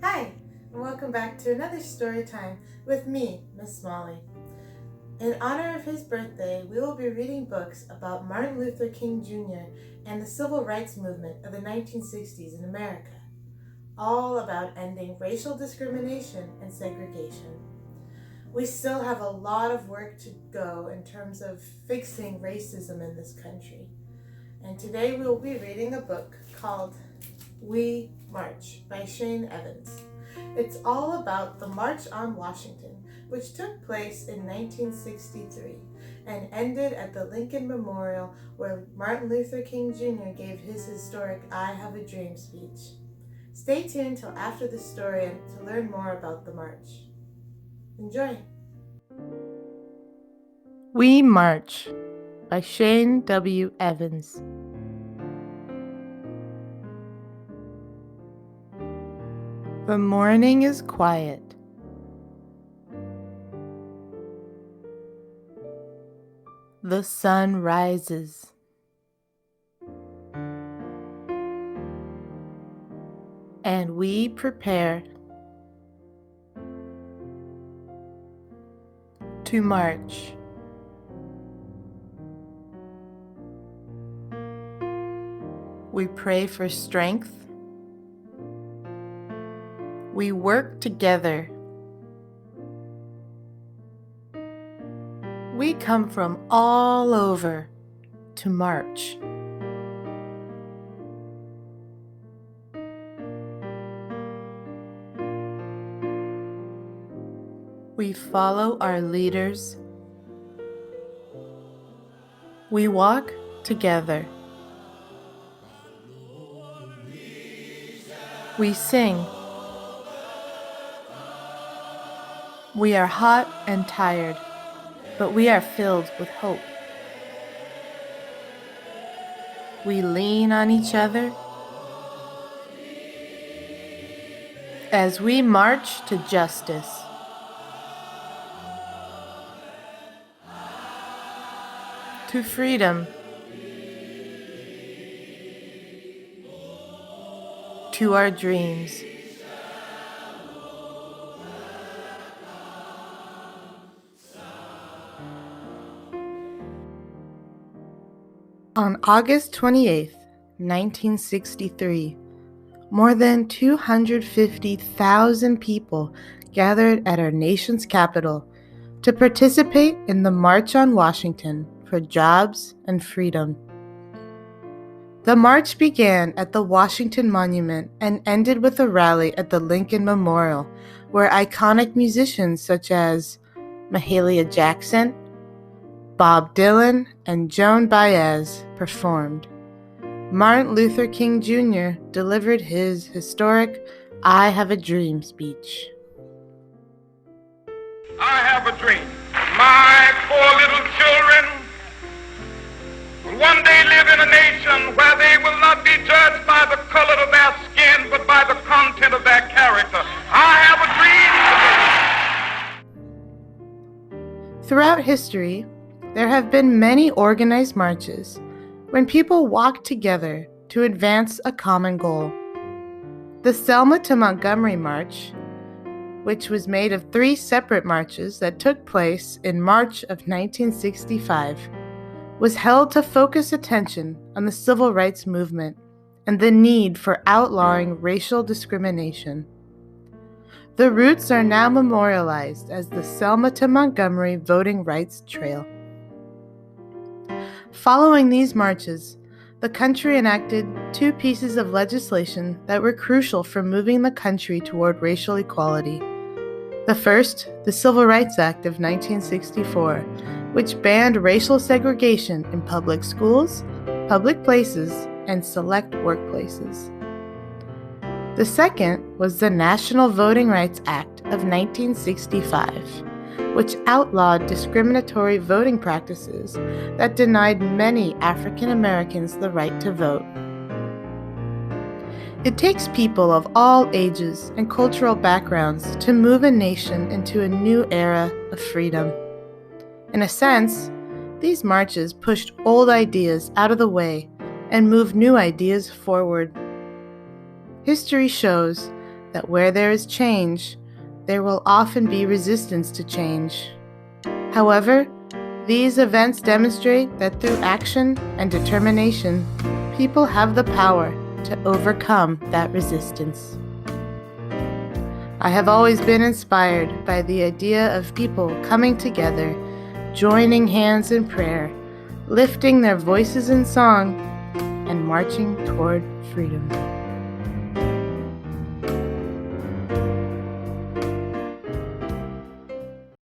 Hi, and welcome back to another story time with me, Miss Molly. In honor of his birthday, we will be reading books about Martin Luther King Jr. and the Civil Rights Movement of the 1960s in America, all about ending racial discrimination and segregation. We still have a lot of work to go in terms of fixing racism in this country. And today we will be reading a book called We March by Shane Evans. It's all about the March on Washington, which took place in 1963 and ended at the Lincoln Memorial where Martin Luther King Jr. gave his historic I Have a Dream speech. Stay tuned till after the story to learn more about the march. Enjoy! We March by Shane W. Evans. The morning is quiet. The sun rises. And we prepare to march. We pray for strength. We work together. We come from all over to march. We follow our leaders. We walk together. We sing. We are hot and tired, but we are filled with hope. We lean on each other as we march to justice. To freedom. To our dreams. On August 28, 1963, more than 250,000 people gathered at our nation's capital to participate in the March on Washington for jobs and freedom. The march began at the Washington Monument and ended with a rally at the Lincoln Memorial, where iconic musicians such as Mahalia Jackson, Bob Dylan, and Joan Baez performed. Martin Luther King Jr. delivered his historic I Have a Dream speech. I have a dream. My poor little children will one day live in a nation where they will not be judged by the color of their skin, but by the content of their character. I have a dream. Throughout history, there have been many organized marches when people walk together to advance a common goal. The Selma to Montgomery March, which was made of 3 separate marches that took place in March of 1965, was held to focus attention on the civil rights movement and the need for outlawing racial discrimination. The routes are now memorialized as the Selma to Montgomery Voting Rights Trail. Following these marches, the country enacted 2 pieces of legislation that were crucial for moving the country toward racial equality. The first, the Civil Rights Act of 1964, which banned racial segregation in public schools, public places, and select workplaces. The second was the National Voting Rights Act of 1965, which outlawed discriminatory voting practices that denied many African Americans the right to vote. It takes people of all ages and cultural backgrounds to move a nation into a new era of freedom. In a sense, these marches pushed old ideas out of the way and moved new ideas forward. History shows that where there is change, there will often be resistance to change. However, these events demonstrate that through action and determination, people have the power to overcome that resistance. I have always been inspired by the idea of people coming together, joining hands in prayer, lifting their voices in song, and marching toward freedom.